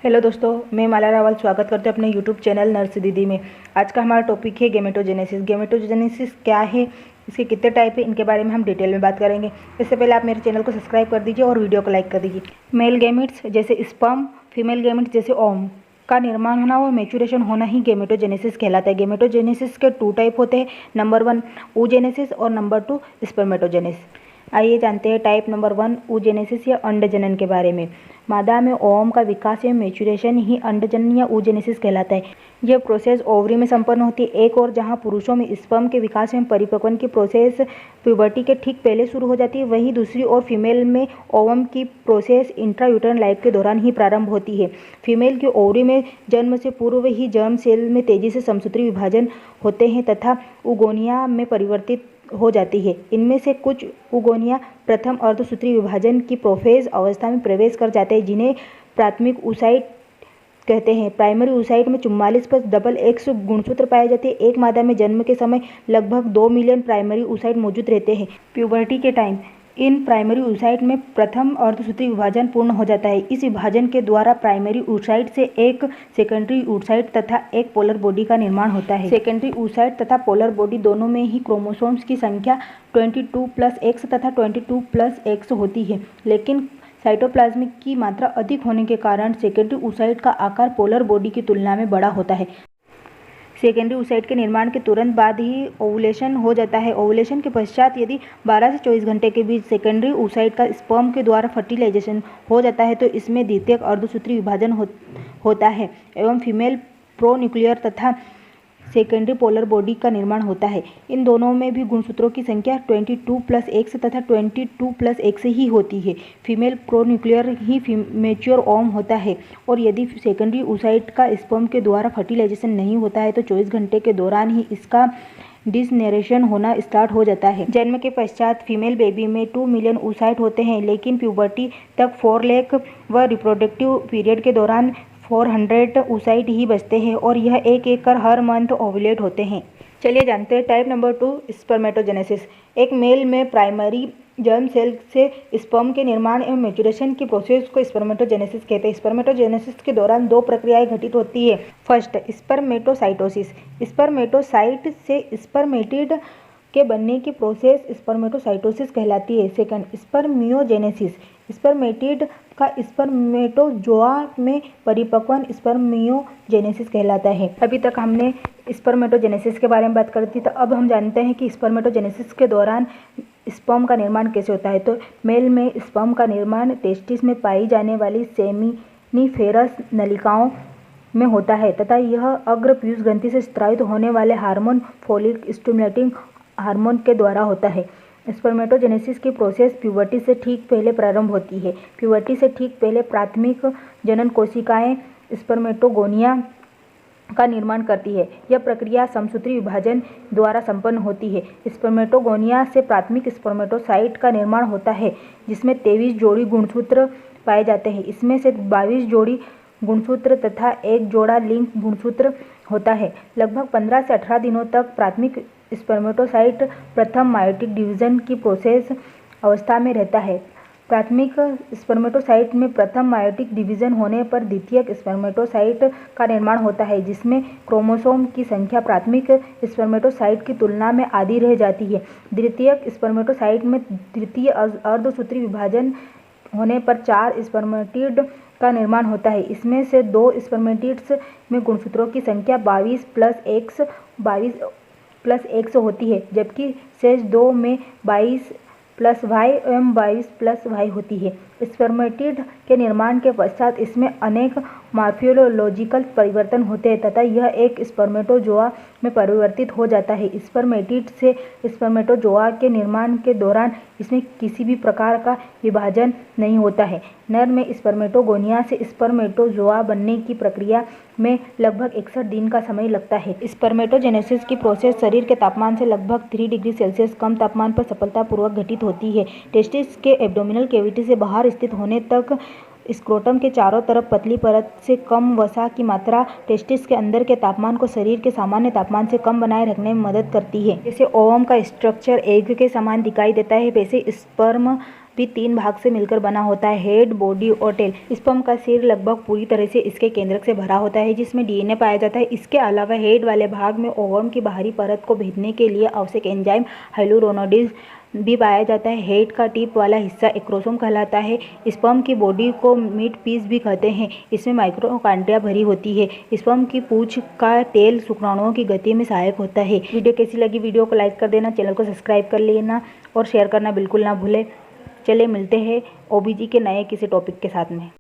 Hello दोस्तों, मैं माला रावल स्वागत करते हैं अपने यूट्यूब चैनल नर्स दीदी में। आज का हमारा टॉपिक है गेमेटोजेनेसिस। गेमेटोजेनेसिस क्या है, इसके कितने टाइप है, इनके बारे में हम डिटेल में बात करेंगे। इससे पहले आप मेरे चैनल को सब्सक्राइब कर दीजिए और वीडियो को लाइक कर दीजिए। मेल गेमेट्स जैसे स्पर्म, फीमेल गेमेट्स जैसे ओम का निर्माण होना और मैच्योरेशन होना ही गेमेटोजेनेसिस कहलाता है। गेमेटोजेनेसिस के 2 टाइप होते हैं, नंबर 1 oogenesis और नंबर 2 स्पर्मेटोजेनेसिस। आइए जानते हैं टाइप नंबर 1 oogenesis या अंडजनन के बारे में। मादा में ओवम का विकास या मैच्योरेशन ही अंडजनन या oogenesis कहलाता है। यह प्रोसेस ओवरी में संपन्न होती है। एक और जहां पुरुषों में स्पर्म के विकास एवं परिपक्वन की प्रोसेस प्यूबर्टी के ठीक पहले शुरू हो जाती है, वहीं दूसरी ओर फीमेल में ओवम की प्रोसेस इंट्रायूटरन लाइफ के दौरान ही प्रारंभ होती है। फीमेल के ओवरी में जन्म से पूर्व ही जर्म सेल में तेजी से समसूत्री विभाजन होते हैं तथा उगोनिया में परिवर्तित हो जाती है। इनमें से कुछ उगोनिया प्रथम अर्धसूत्री विभाजन की प्रोफेज अवस्था में प्रवेश कर जाते हैं, जिन्हें प्राथमिक ऊसाइट कहते हैं। प्राइमरी ऊसाइट में 44 पर डबल एक्स गुणसूत्र पाए जाते हैं। एक मादा में जन्म के समय लगभग 2 मिलियन प्राइमरी ऊसाइट मौजूद रहते हैं। प्यूबर्टी के टाइम इन प्राइमरी ऊसाइट में प्रथम अर्धसूत्री विभाजन पूर्ण हो जाता है। इस विभाजन के द्वारा प्राइमरी ऊसाइट से एक सेकेंडरी ऊसाइट तथा एक पोलर बॉडी का निर्माण होता है। सेकेंडरी ऊसाइट तथा पोलर बॉडी दोनों में ही क्रोमोसोम्स की संख्या 22+X तथा 22+X होती है, लेकिन साइटोप्लाज्म की मात्रा अधिक होने के कारण सेकेंडरी ऊसाइट का आकार पोलर बॉडी की तुलना में बड़ा होता है। सेकेंडरी ऊसाइट के निर्माण के तुरंत बाद ही ओवुलेशन हो जाता है। ओवुलेशन के पश्चात यदि 12 से 24 घंटे के बीच सेकेंडरी ऊसाइट का स्पर्म के द्वारा फर्टिलाइजेशन हो जाता है तो इसमें द्वितीयक अर्धसूत्री विभाजन होता है एवं फीमेल प्रोन्यूक्लियर तथा सेकेंडरी पोलर बॉडी का निर्माण होता है। इन दोनों में भी गुणसूत्रों की संख्या 22+X तथा 22+X ही होती है। फीमेल प्रोन्यूक्लियर ही मैच्योर ओवम होता है और यदि सेकेंडरी ऊसाइट का स्पर्म के द्वारा फर्टिलाइजेशन नहीं होता है तो 24 घंटे के दौरान ही इसका डिसनेरेशन होना स्टार्ट हो जाता है। जन्म के पश्चात फीमेल बेबी में 2 मिलियन ऊसाइट होते हैं, लेकिन प्यूबर्टी तक 4 लाख व रिप्रोडक्टिव पीरियड के दौरान 400 ऊसाइट ही बचते हैं और यह एक एक कर हर मंथ ओवुलेट होते हैं। चलिए जानते हैं टाइप नंबर 2 स्पर्मेटोजेनेसिस। एक मेल में प्राइमरी जर्म सेल से स्पर्म के निर्माण एवं मैच्योरेशन की प्रोसेस को स्पर्मेटोजेनेसिस कहते हैं। स्पर्मेटोजेनेसिस के दौरान 2 प्रक्रियाएं घटित होती है। फर्स्ट, स्पर्मेटोसाइटोसिस। स्पर्मेटोसाइट से स्पर्मेटिड के बनने की प्रोसेस स्पर्मेटोसाइटोसिस कहलाती है। Second, spermiogenesis. स्पर्मेटिड का स्पर्मेटोजोआ में परिपक्वन स्पर्मियोजेनेसिस कहलाता है। अभी तक हमने स्पर्मेटोजेनेसिस के बारे में बात करी थी, तो अब हम जानते हैं कि स्पर्मेटोजेनेसिस के दौरान स्पर्म का निर्माण कैसे होता है। तो मेल में स्पर्म का निर्माण टेस्टिस में पाई जाने वाली सेमिनिफेरस नलिकाओं में होता है तथा यह अग्र पीयूष ग्रंथि से स्रावित होने वाले हार्मोन फोलिक स्टिमुलेटिंग हार्मोन के द्वारा होता है। स्पर्मेटोजेनेसिस की प्रोसेस प्यूबर्टी से ठीक पहले प्रारंभ होती है। प्यूबर्टी से ठीक पहले प्राथमिक जनन कोशिकाएं स्पर्मेटोगोनिया का निर्माण करती है। यह प्रक्रिया समसूत्री विभाजन द्वारा संपन्न होती है। स्पर्मेटोगोनिया से प्राथमिक स्पर्मेटोसाइट का निर्माण होता है, जिसमें 23 जोड़ी गुणसूत्र पाए जाते हैं। इसमें से 22 जोड़ी गुणसूत्र तथा एक जोड़ा लिंक गुणसूत्र होता है। लगभग 15 से 18 दिनों तक प्राथमिक स्पर्मेटोसाइट प्रथम मायोटिक डिवीजन की प्रोसेस अवस्था में रहता है। प्राथमिक स्पर्मेटोसाइट में प्रथम मायोटिक डिवीजन होने पर द्वितीयक स्पर्मेटोसाइट का निर्माण होता है, जिसमें क्रोमोसोम की संख्या प्राथमिक स्पर्मेटोसाइट की तुलना में आधी रह जाती है। द्वितीयक स्पर्मेटोसाइट में तृतीय अर्धसूत्री विभाजन होने पर 4 स्पर्मेटिड का निर्माण होता है। इसमें से 2 स्पर्मेटिड्स में गुणसूत्रों की संख्या 22+X होती है, जबकि शेष 2 में 22+Y एवं 22+Y होती है। स्पर्मेटिड के निर्माण के पश्चात इसमें अनेक मॉर्फोलॉजिकल परिवर्तन होते हैं तथा यह एक स्पर्मेटोजोआ में परिवर्तित हो जाता है। स्पर्मेटिड से स्पर्मेटोजोआ के निर्माण के दौरान इसमें किसी भी प्रकार का विभाजन नहीं होता है। नर में स्पर्मेटोगोनिया से स्पर्मेटोजोआ बनने की प्रक्रिया में लगभग 61 दिन का समय लगता है। स्पर्मेटोजेनेसिस की प्रोसेस शरीर के तापमान से लगभग 3 डिग्री सेल्सियस कम तापमान पर सफलतापूर्वक घटित होती है। टेस्टिस के एब्डोमिनल कैविटी से बाहर स्थित होने तक स्क्रोटम के चारों तरफ पतली परत से कम वसा की मात्रा टेस्टिस के अंदर के तापमान को शरीर के सामान्य तापमान से कम बनाए रखने में मदद करती है। जैसे ओवम का स्ट्रक्चर एग के समान दिखाई देता है, वैसे स्पर्म भी 3 भाग से मिलकर बना होता है, हेड, बॉडी और टेल। स्पर्म का सिर लगभग पूरी तरह से इसके केंद्रक से भरा होता है जिसमें डीएनए पाया जाता है। इसके अलावा हेड वाले भाग में ओवम की बाहरी परत को भेदने के लिए आवश्यक एंजाइम हाइलुरोनिडेज भी पाया जाता है। हेड का टिप वाला हिस्सा एक्रोसोम कहलाता है। स्पर्म की बॉडी को मीट पीस भी कहते हैं। इसमें माइक्रोकांड्रिया भरी होती है। स्पर्म की पूंछ का तेल शुक्राणुओं की गति में सहायक होता है। वीडियो कैसी लगी? वीडियो को लाइक कर देना, चैनल को सब्सक्राइब कर लेना और शेयर करना बिल्कुल ना भूलें। चले मिलते हैं ओबीजी के नए किसी टॉपिक के साथ में।